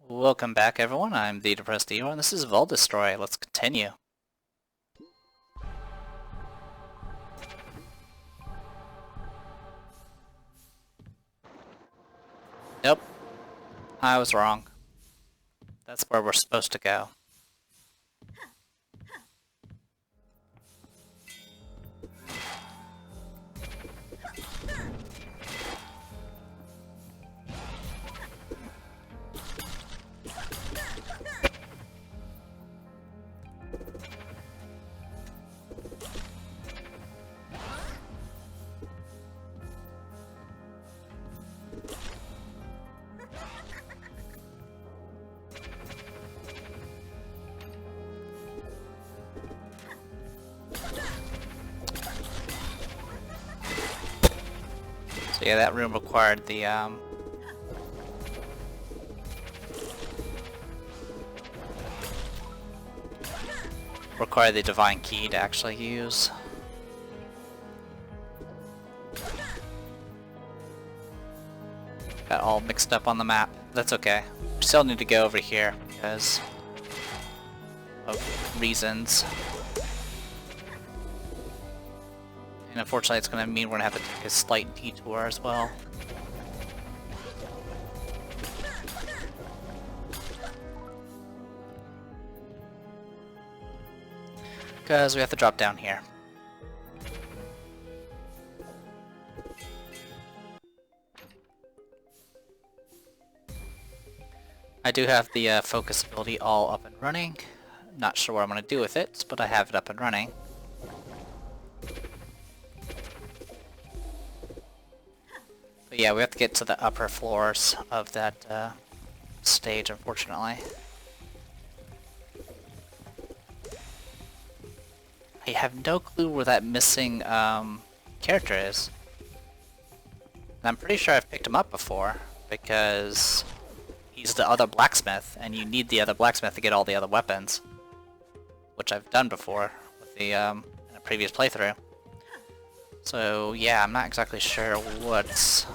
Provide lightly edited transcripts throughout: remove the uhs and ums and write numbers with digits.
Welcome back everyone, I'm the Depressed Emo, and this is Valdis story. Let's continue. Nope, I was wrong. That's where we're supposed to go. So yeah, that room required the divine key to actually use. Got all mixed up on the map. That's okay. We still need to go over here because of reasons. And unfortunately it's going to mean we're going to have to take a slight detour as well. Because we have to drop down here. I do have the focus ability all up and running. Not sure what I'm going to do with it, but I have it up and running. But yeah, we have to get to the upper floors of that stage, unfortunately. I have no clue where that missing character is. I'm pretty sure I've picked him up before, because he's the other blacksmith, and you need the other blacksmith to get all the other weapons. Which I've done before with the in a previous playthrough. So yeah, I'm not exactly sure what's...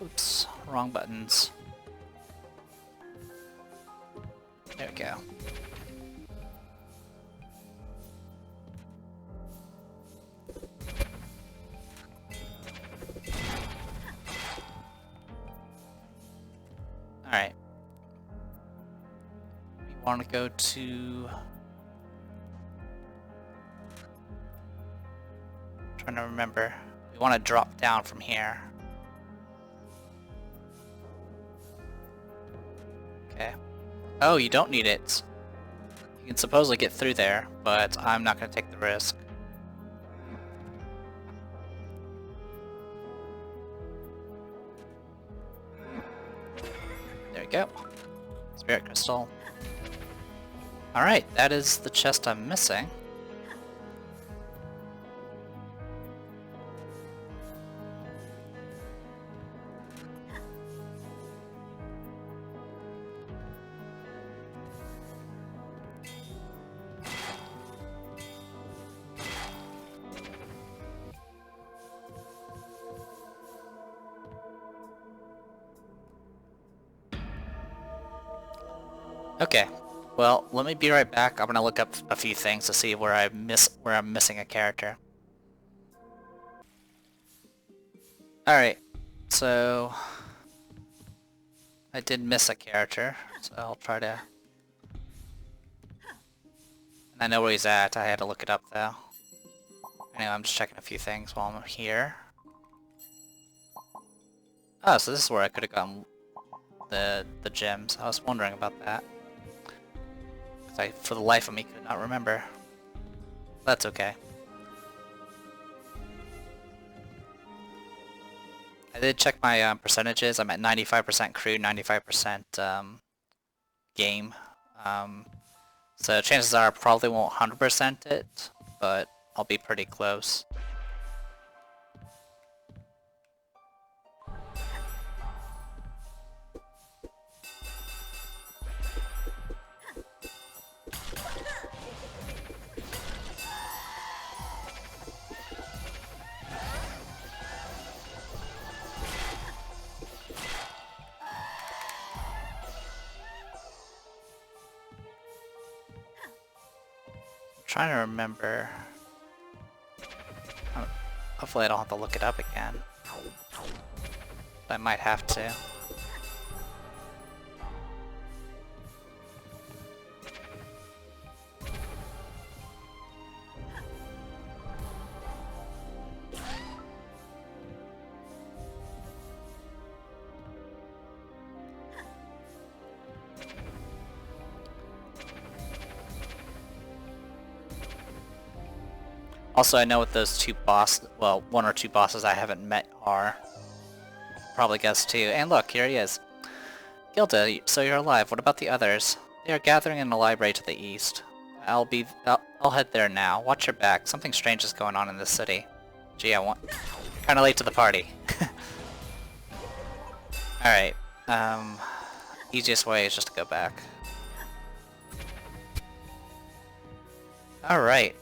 Oops, wrong buttons. There we go. Alright. We want to go to... I'm trying to remember. We want to drop down from here. Okay. Oh, you don't need it. You can supposedly get through there, but I'm not going to take the risk. There we go. Spirit crystal. Alright, that is the chest I'm missing. Okay, well, let me be right back. I'm gonna look up a few things to see where I'm missing a character. Alright, so I did miss a character, so I'll try to... And I know where he's at, I had to look it up though. Anyway, I'm just checking a few things while I'm here. Oh, so this is where I could have gotten the gems. I was wondering about that. I, for the life of me, could not remember. That's okay. I did check my percentages. I'm at 95% crew, 95% game. So chances are I probably won't 100% it, but I'll be pretty close. Trying to remember. Hopefully I don't have to look it up again. But I might have to. Also, I know what those two one or two bosses I haven't met are. Probably guess too. And look, here he is. Gilda, so you're alive. What about the others? They are gathering in the library to the east. I'll head there now. Watch your back. Something strange is going on in this city. Gee, you're kinda late to the party. Alright, easiest way is just to go back. Alright.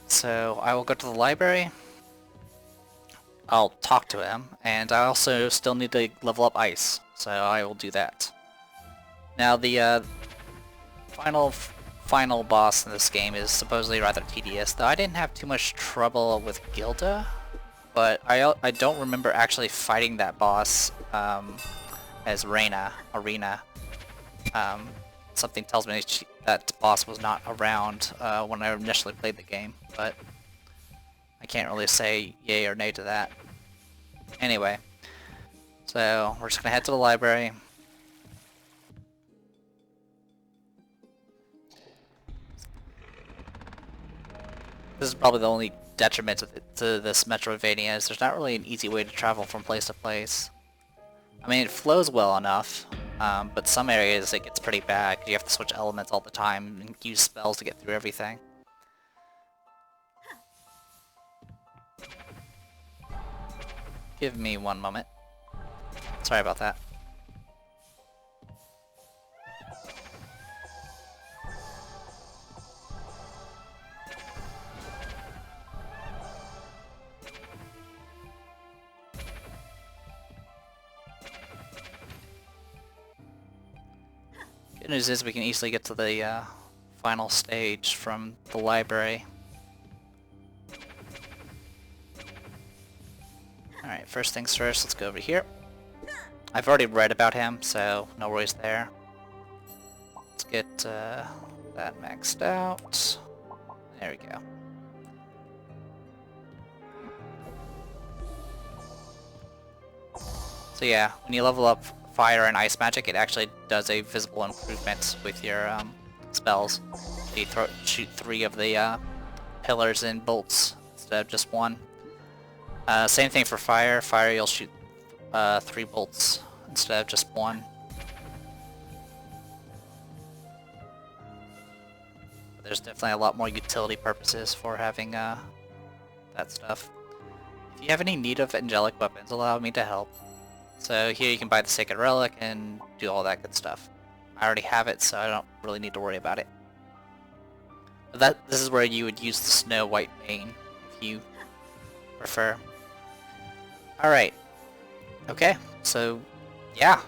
So I will go to the library, I'll talk to him, and I also still need to level up Ice, so I will do that. Now the final boss in this game is supposedly rather tedious, though I didn't have too much trouble with Gilda, but I don't remember actually fighting that boss as Arena. Something tells me that boss was not around when I initially played the game, but I can't really say yay or nay to that. Anyway, so we're just gonna head to the library. This is probably the only detriment to this Metroidvania, is there's not really an easy way to travel from place to place. I mean, it flows well enough, but some areas it gets pretty bad, 'cause you have to switch elements all the time and use spells to get through everything. Give me one moment. Sorry about that. Good news is we can easily get to the final stage from the library. Alright, first things first, let's go over here. I've already read about him, so no worries there. Let's get that maxed out. There we go. So yeah, when you level up fire and ice magic, it actually does a visible improvement with your spells. You shoot 3 of the pillars and bolts instead of just 1. Same thing for fire. Fire, you'll shoot 3 bolts instead of just 1. But there's definitely a lot more utility purposes for having that stuff. If you have any need of angelic weapons, allow me to help. So here you can buy the Sacred Relic and do all that good stuff. I already have it, so I don't really need to worry about it. But this is where you would use the Snow White Bane, if you prefer. Alright. Okay, so yeah.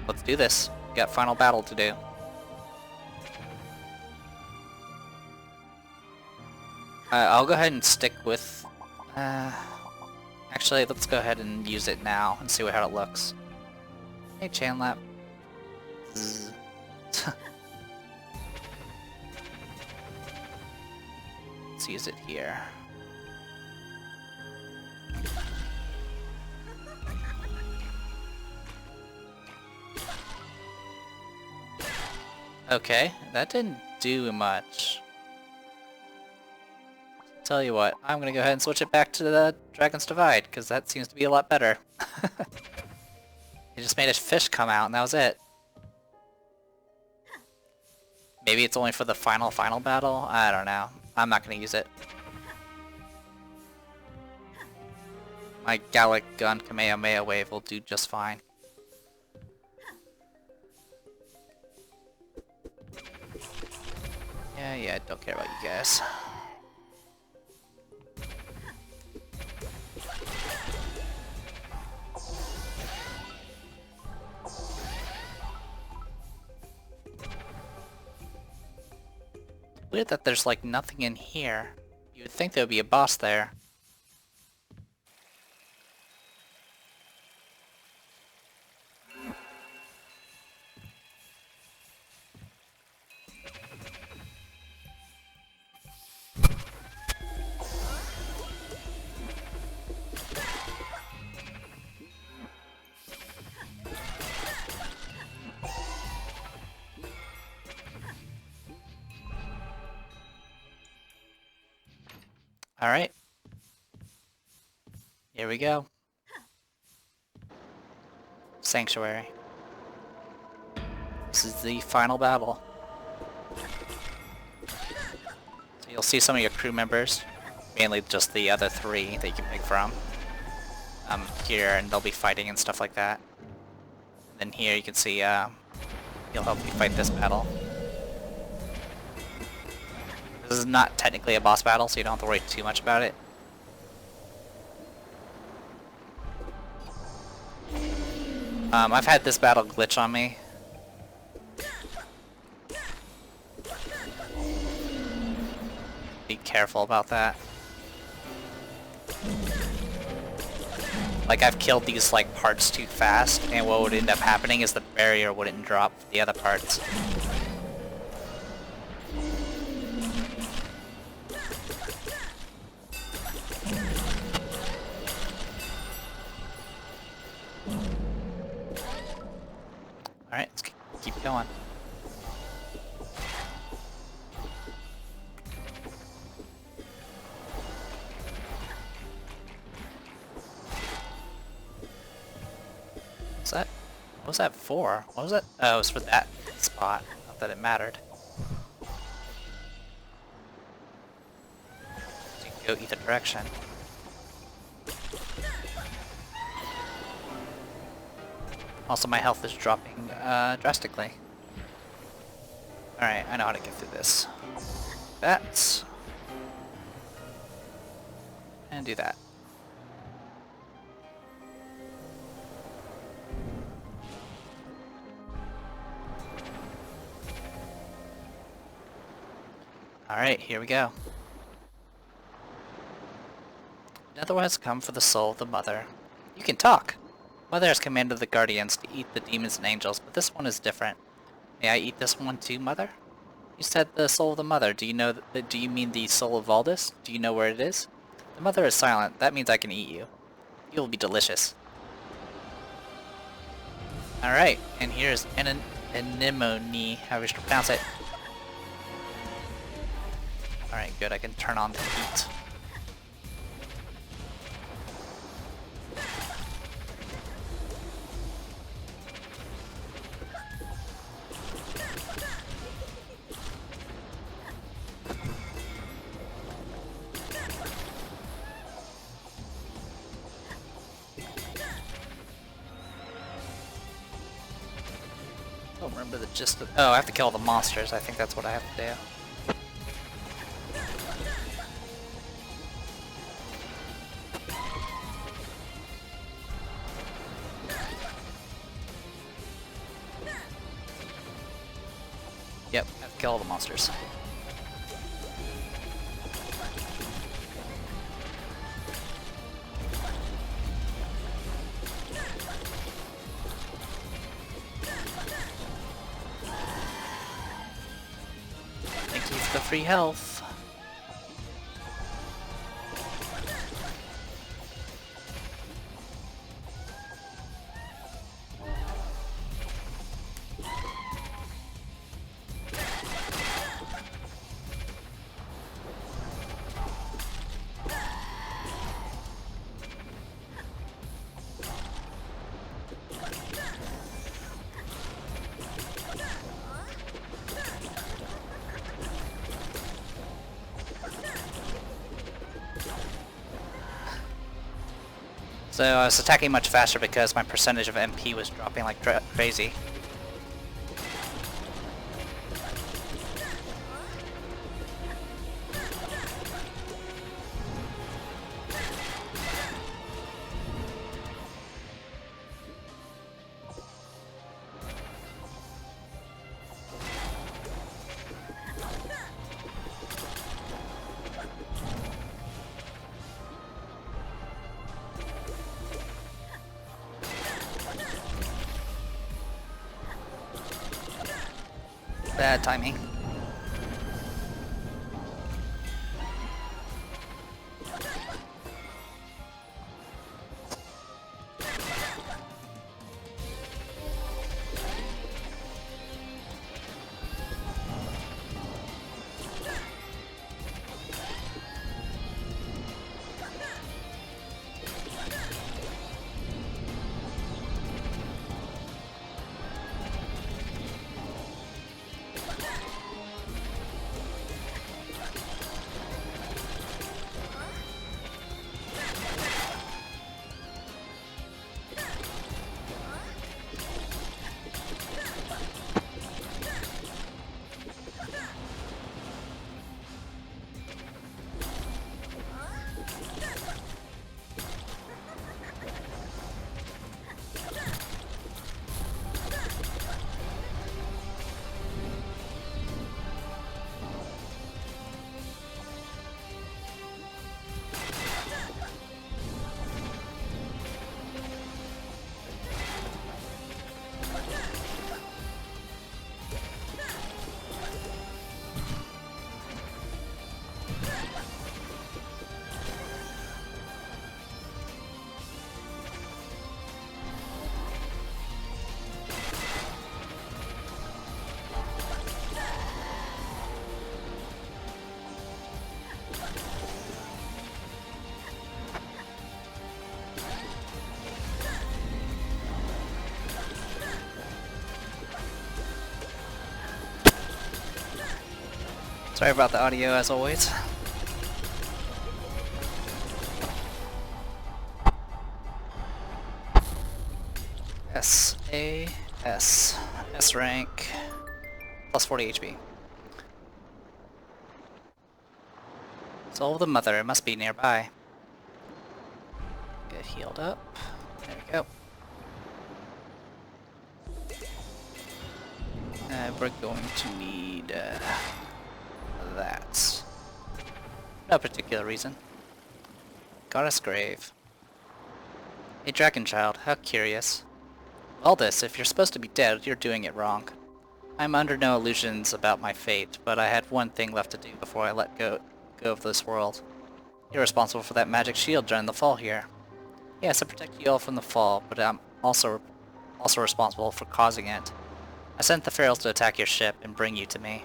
Let's do this. We got final battle to do. I'll go ahead and stick with... actually, let's go ahead and use it now and see how it looks. Hey, Chanlap. Let's use it here. Okay, that didn't do much. Tell you what, I'm gonna go ahead and switch it back to the Dragon's Divide, because that seems to be a lot better. It just made a fish come out and that was it. Maybe it's only for the final battle? I don't know. I'm not gonna use it. My Gallic Gun Kamehameha Wave will do just fine. Yeah, don't care about you guys. Weird that there's like nothing in here. You would think there would be a boss there. Alright. Here we go. Sanctuary. This is the final battle. So you'll see some of your crew members, mainly just the other 3 that you can pick from, here, and they'll be fighting and stuff like that. And then here you can see, he'll help you fight this battle. This is not technically a boss battle, so you don't have to worry too much about it. I've had this battle glitch on me. Be careful about that. Like, I've killed these, like, parts too fast, and what would end up happening is the barrier wouldn't drop for the other parts. Alright, let's keep going. What was that for? What was that? Oh, it was for that spot. Not that it mattered. So you can go either direction. Also, my health is dropping drastically. Alright, I know how to get through this. That. And do that. Alright, here we go. Another one has come for the soul of the mother. You can talk! Mother has commanded the guardians to eat the demons and angels, but this one is different. May I eat this one too, Mother? You said the soul of the mother. Do you know? Do you mean the soul of Valdis? Do you know where it is? The mother is silent. That means I can eat you. You will be delicious. Alright, and here's anemone, however you should pronounce it. Alright, good. I can turn on the heat. I don't remember the gist of... Oh, I have to kill all the monsters. I think that's what I have to do. Yep, I have to kill all the monsters. Thank you for the free health. So I was attacking much faster because my percentage of MP was dropping like crazy. Bad timing. Sorry about the audio as always. S rank, plus 40 HP. Soul of the Mother, it must be nearby. Get healed up. There we go. We're going to need that. No particular reason. Goddess Grave. A dragon child, how curious. Valdis, if you're supposed to be dead, you're doing it wrong. I'm under no illusions about my fate, but I had one thing left to do before I let go of this world. You're responsible for that magic shield during the fall here. Yes, I protect you all from the fall, but I'm also responsible for causing it. I sent the Ferals to attack your ship and bring you to me.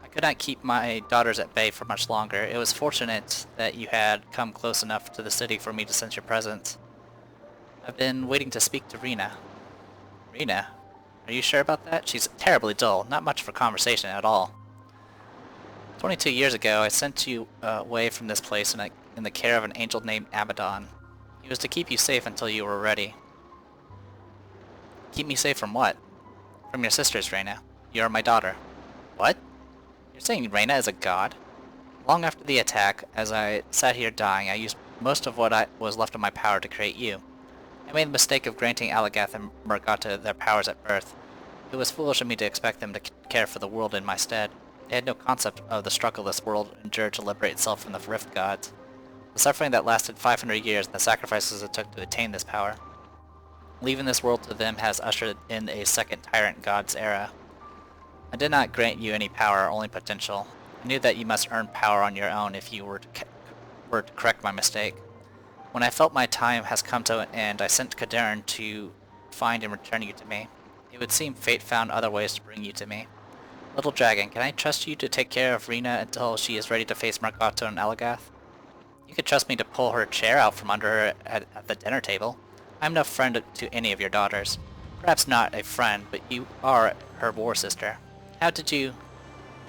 I could not keep my daughters at bay for much longer. It was fortunate that you had come close enough to the city for me to sense your presence. I've been waiting to speak to Rena. Rena? Are you sure about that? She's terribly dull, not much for conversation at all. 22 years ago, I sent you away from this place in the care of an angel named Abaddon. He was to keep you safe until you were ready. Keep me safe from what? From your sisters, Rena. You are my daughter. What? You're saying Rena is a god? Long after the attack, as I sat here dying, I used most of what was left of my power to create you. I made the mistake of granting Alagath and Murgata their powers at birth. It was foolish of me to expect them to care for the world in my stead. They had no concept of the struggle this world endured to liberate itself from the Rift Gods, the suffering that lasted 500 years, and the sacrifices it took to attain this power. Leaving this world to them has ushered in a second Tyrant God's era. I did not grant you any power, only potential. I knew that you must earn power on your own if you were to correct my mistake. When I felt my time has come to an end, I sent Kadarn to find and return you to me. It would seem fate found other ways to bring you to me. Little dragon, can I trust you to take care of Rena until she is ready to face Murgata and Alagath? You could trust me to pull her chair out from under her at the dinner table. I'm no friend to any of your daughters. Perhaps not a friend, but you are her war sister. How did you...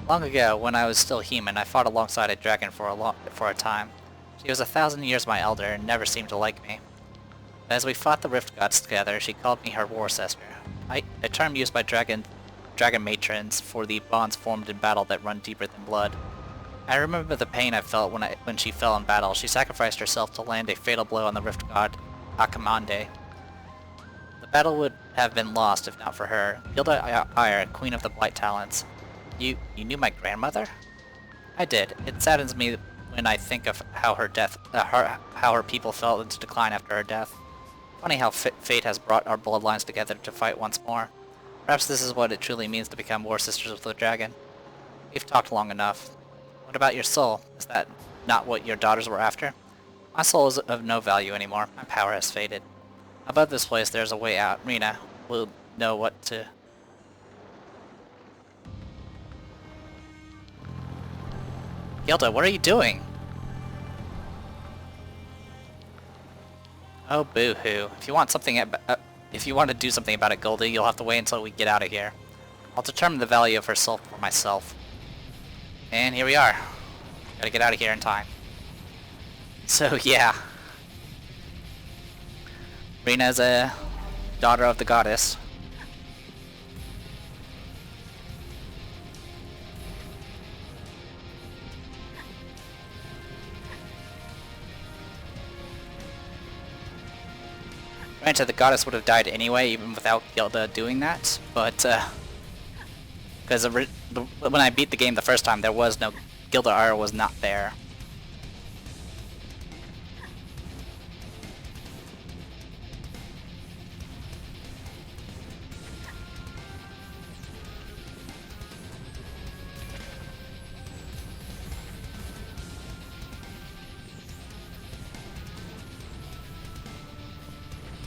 Long ago, when I was still human, I fought alongside a dragon for a time. She was 1,000 years my elder and never seemed to like me. As we fought the Rift Gods together, she called me her War Sister, a term used by dragon matrons for the bonds formed in battle that run deeper than blood. I remember the pain I felt when she fell in battle. She sacrificed herself to land a fatal blow on the Rift God Akamande. The battle would have been lost if not for her. Gilda Ire, Queen of the Blight Talents. You knew my grandmother? I did. It saddens me when I think of how her death, how her people fell into decline after her death. Funny how fate has brought our bloodlines together to fight once more. Perhaps this is what it truly means to become War Sisters with the Dragon. We've talked long enough. What about your soul? Is that not what your daughters were after? My soul is of no value anymore. My power has faded. Above this place there's a way out. Rena will know what to... Gilda, what are you doing? Oh, boo-hoo. If you want to do something about it, Goldie, you'll have to wait until we get out of here. I'll determine the value of her soul for myself. And here we are. Gotta get out of here in time. So, yeah. Rena's a daughter of the goddess. Granted, the goddess would have died anyway, even without Gilda doing that, but, because when I beat the game the first time, there was no... Gilda Ire was not there.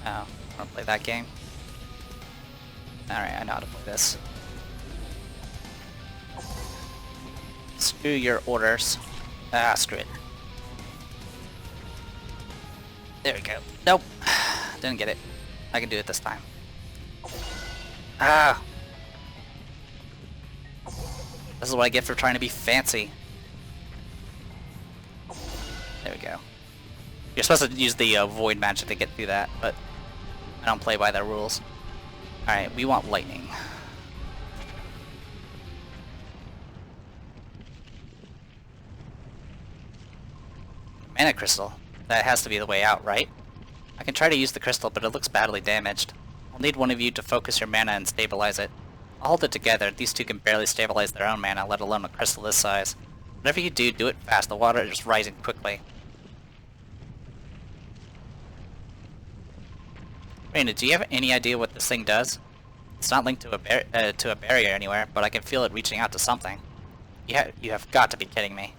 Oh, wanna play that game? Alright, I know how to play this. Screw your orders. Ah, screw it. There we go. Nope. Didn't get it. I can do it this time. Ah! This is what I get for trying to be fancy. There we go. You're supposed to use the void magic to get through that, but I don't play by their rules. Alright, we want lightning. Mana crystal. That has to be the way out, right? I can try to use the crystal, but it looks badly damaged. I'll need one of you to focus your mana and stabilize it. I'll hold it together. These two can barely stabilize their own mana, let alone a crystal this size. Whatever you do, do it fast. The water is rising quickly. Raina, do you have any idea what this thing does? It's not linked to a barrier anywhere, but I can feel it reaching out to something. You have got to be kidding me.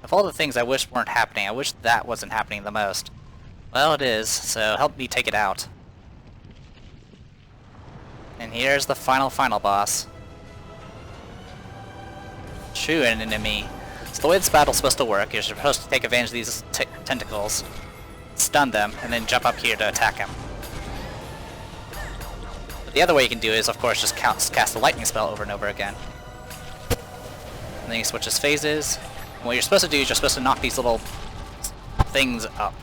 Of all the things I wish weren't happening, I wish that wasn't happening the most. Well, it is, so help me take it out. And here's the final boss. True enemy. So the way this battle's supposed to work, you're supposed to take advantage of these tentacles, stun them, and then jump up here to attack him. But the other way you can do is, of course, just cast the lightning spell over and over again. And then you switch his phases. And what you're supposed to do is you're supposed to knock these little things up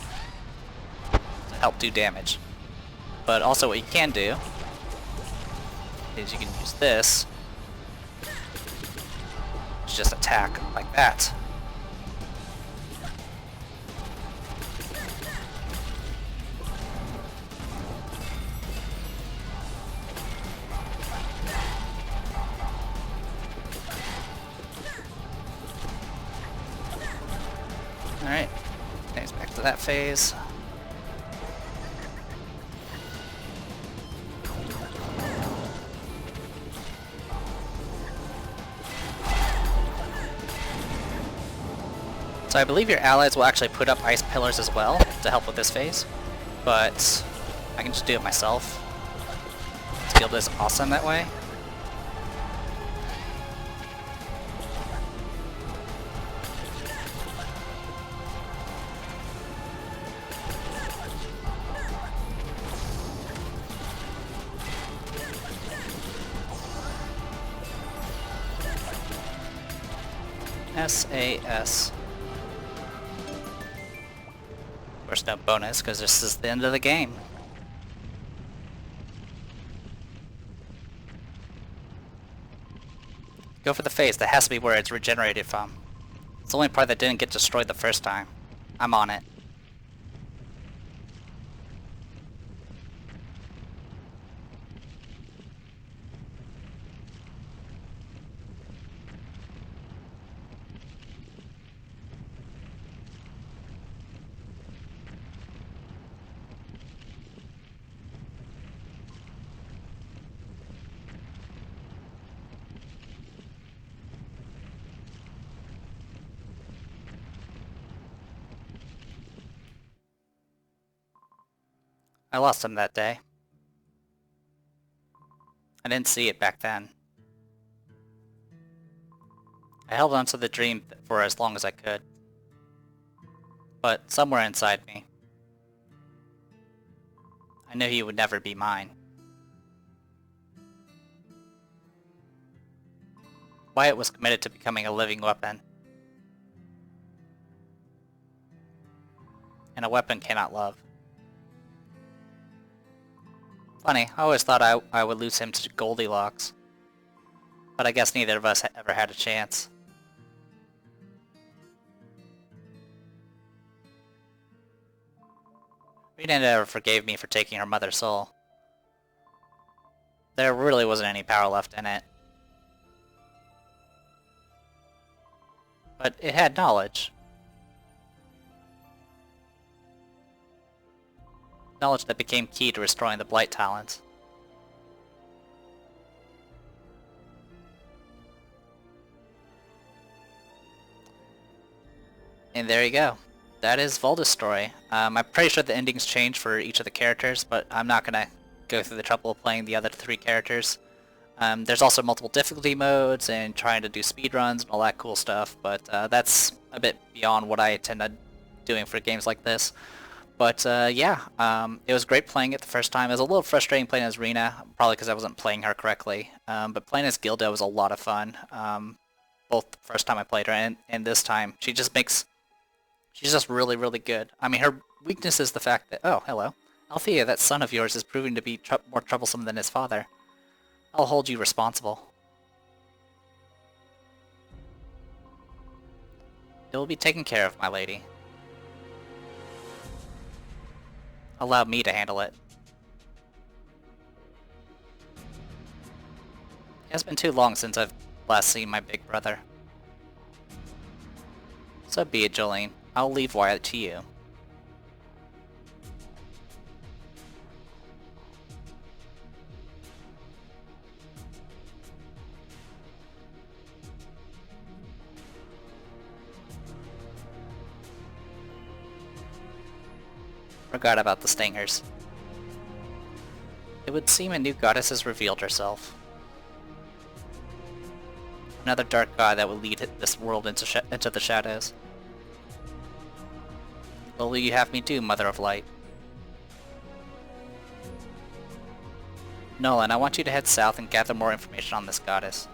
to help do damage. But also what you can do is you can use this to just attack like that. Alright, next back to that phase. So I believe your allies will actually put up ice pillars as well to help with this phase, but I can just do it myself. This guild is awesome that way. SAS. course no bonus, because this is the end of the game. Go for the face, that has to be where it's regenerated from. It's the only part that didn't get destroyed the first time. I'm on it. I lost him that day. I didn't see it back then. I held on to the dream for as long as I could. But somewhere inside me, I knew he would never be mine. Wyatt was committed to becoming a living weapon. And a weapon cannot love. Funny, I always thought I would lose him to Goldilocks. But I guess neither of us ever had a chance. Rena never forgave me for taking her mother's soul. There really wasn't any power left in it. But it had knowledge. Knowledge that became key to restoring the Blight talents. And there you go. That is Valdis' story. I'm pretty sure the endings change for each of the characters, but I'm not gonna go through the trouble of playing the other 3 characters. There's also multiple difficulty modes and trying to do speedruns and all that cool stuff, but that's a bit beyond what I intend on doing for games like this. But yeah, it was great playing it the first time. It was a little frustrating playing as Rena, probably because I wasn't playing her correctly. But playing as Gilda was a lot of fun, both the first time I played her and this time. She's just really, really good. I mean, her weakness is the fact that, oh, hello. Althea, that son of yours is proving to be more troublesome than his father. I'll hold you responsible. It will be taken care of, my lady. Allow me to handle it. It has been too long since I've last seen my big brother. So be it, Jolene. I'll leave Wyatt to you. Forgot about the stingers. It would seem a new goddess has revealed herself. Another dark god that will lead this world into the shadows. What will you have me do, Mother of Light? Nolan, I want you to head south and gather more information on this goddess.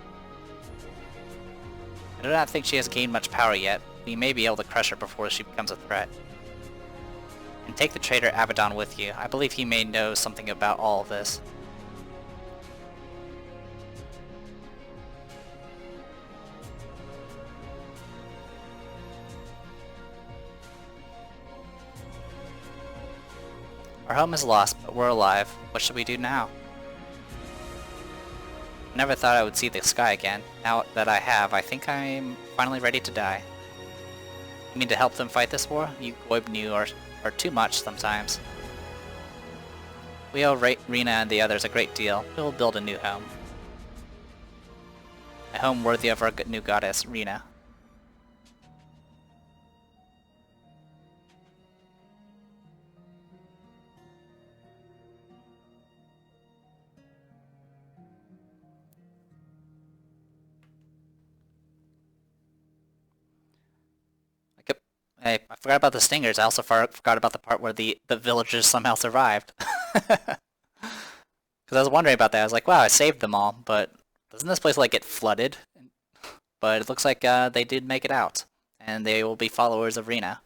I do not think she has gained much power yet, but you may be able to crush her before she becomes a threat. And take the traitor Abaddon with you. I believe he may know something about all of this. Our home is lost, but we're alive. What should we do now? I never thought I would see the sky again. Now that I have, I think I'm finally ready to die. You mean to help them fight this war? You Goibnu are too much sometimes. We owe Rena and the others a great deal. We'll build a new home. A home worthy of our new goddess, Rena. I forgot about the stingers. I also forgot about the part where the villagers somehow survived. Because I was wondering about that. I was like, wow, I saved them all, but doesn't this place like get flooded? But it looks like they did make it out, and they will be followers of Rena.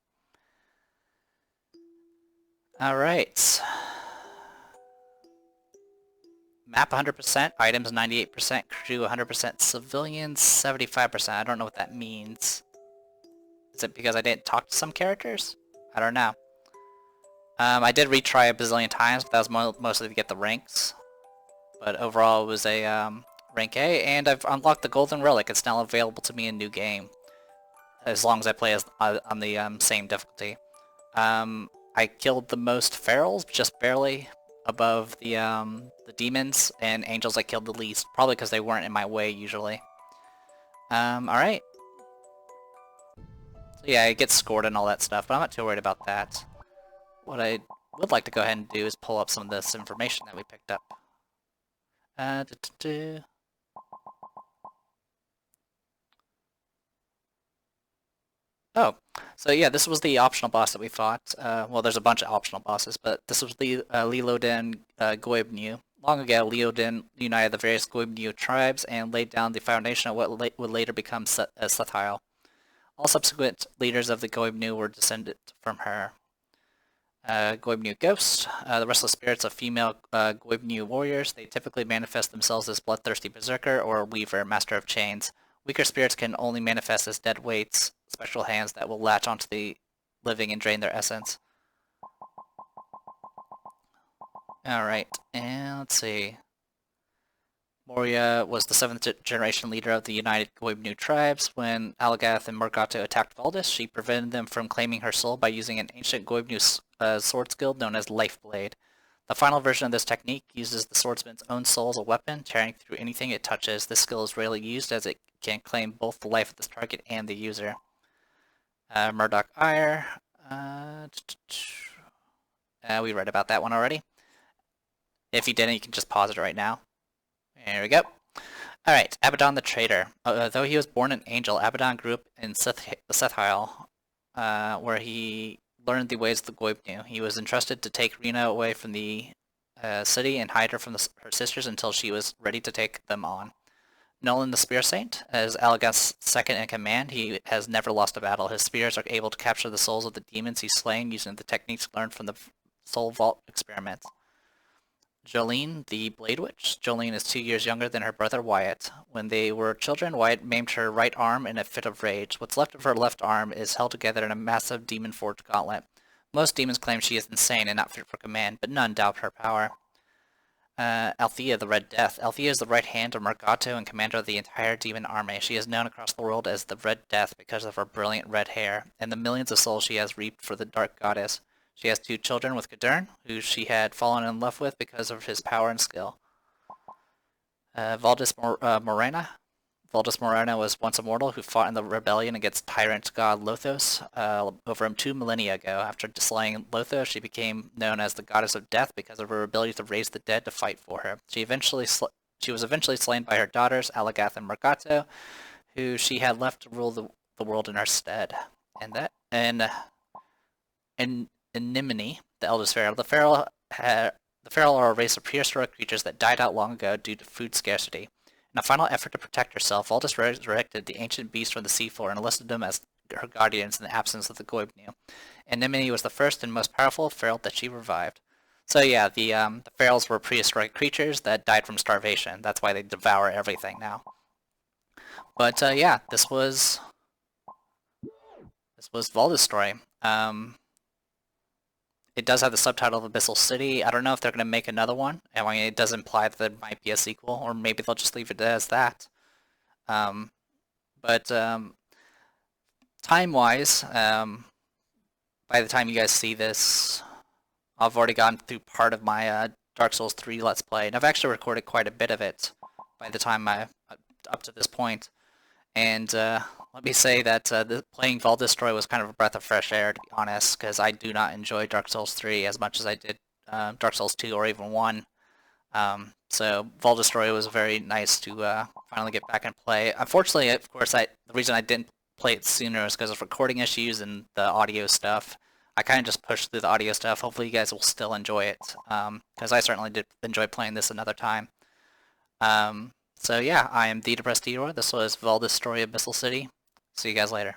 Alright. Map 100%, items 98%, crew 100%, civilians 75%. I don't know what that means. Is it because I didn't talk to some characters? I don't know. I did retry a bazillion times, but that was mostly to get the ranks. But overall, it was a rank A, and I've unlocked the golden relic. It's now available to me in new game, as long as I play as, on the same difficulty. I killed the most ferals, just barely above the demons, and angels I killed the least, probably because they weren't in my way usually. Alright. So yeah, it gets scored and all that stuff, but I'm not too worried about that. What I would like to go ahead and do is pull up some of this information that we picked up. Oh, so yeah, this was the optional boss that we fought. Well, there's a bunch of optional bosses, but this was the Liloden Goibnu. Long ago, Liloden united the various Goibnu tribes and laid down the foundation of what would later become Sethile. All subsequent leaders of the Goibnu were descended from her. Goibnu Ghost, the restless spirits of female Goibnu warriors. They typically manifest themselves as bloodthirsty berserker or weaver, master of chains. Weaker spirits can only manifest as dead weights, special hands that will latch onto the living and drain their essence. Alright, and let's see. Moria was the 7th generation leader of the United Goibnu tribes. When Alagath and Morgato attacked Valdis, she prevented them from claiming her soul by using an ancient Goibnu sword skill known as Life Blade. The final version of this technique uses the swordsman's own soul as a weapon, tearing through anything it touches. This skill is rarely used as it can claim both the life of the target and the user. Murdoch Ire. We read about that one already. If you didn't, you can just pause it right now. There we go. Alright, Abaddon the Traitor. Though he was born an angel, Abaddon grew up in Sethile, where he learned the ways of the Goibnu. He was entrusted to take Rena away from the city and hide her from her sisters until she was ready to take them on. Nolan the Spear Saint, as Alagath's second in command, he has never lost a battle. His spears are able to capture the souls of the demons he's slain using the techniques learned from the Soul Vault experiments. Jolene, the Blade Witch. Jolene is 2 years younger than her brother Wyatt. When they were children, Wyatt maimed her right arm in a fit of rage. What's left of her left arm is held together in a massive demon-forged gauntlet. Most demons claim she is insane and not fit for command, but none doubt her power. Althea, the Red Death. Althea is the right hand of Morgato and commander of the entire demon army. She is known across the world as the Red Death because of her brilliant red hair, and the millions of souls she has reaped for the Dark Goddess. She has 2 children with Gadern, who she had fallen in love with because of his power and skill. Valdis Morena. Valdis Morena was once a mortal who fought in the rebellion against tyrant god Lothos over 2 millennia ago. After slaying Lothos, she became known as the Goddess of Death because of her ability to raise the dead to fight for her. She was eventually slain by her daughters, Alagath and Morgato, who she had left to rule the world in her stead. And Anemone, the eldest Feral. The Feral are a race of prehistoric creatures that died out long ago due to food scarcity. In a final effort to protect herself, Valdis resurrected the ancient beast from the seafloor and enlisted them as her guardians in the absence of the Goibnu. Anemone was the first and most powerful Feral that she revived. So yeah, the Ferals were prehistoric creatures that died from starvation. That's why they devour everything now. But yeah, this was Valdis' story. It does have the subtitle of Abyssal City. I don't know if they're going to make another one. I mean, it does imply that there might be a sequel, or maybe they'll just leave it as that. But time-wise, by the time you guys see this, I've already gone through part of my Dark Souls 3 Let's Play, and I've actually recorded quite a bit of it by the time up to this point. And let me say that playing Valdis Story was kind of a breath of fresh air, to be honest, because I do not enjoy Dark Souls 3 as much as I did Dark Souls 2 or even 1. So Valdis Story was very nice to finally get back and play. Unfortunately, of course, the reason I didn't play it sooner is because of recording issues and the audio stuff. I kind of just pushed through the audio stuff. Hopefully you guys will still enjoy it, because I certainly did enjoy playing this another time. So yeah, I am The Depressed Hero. This was Valdis Story Abyssal City. See you guys later.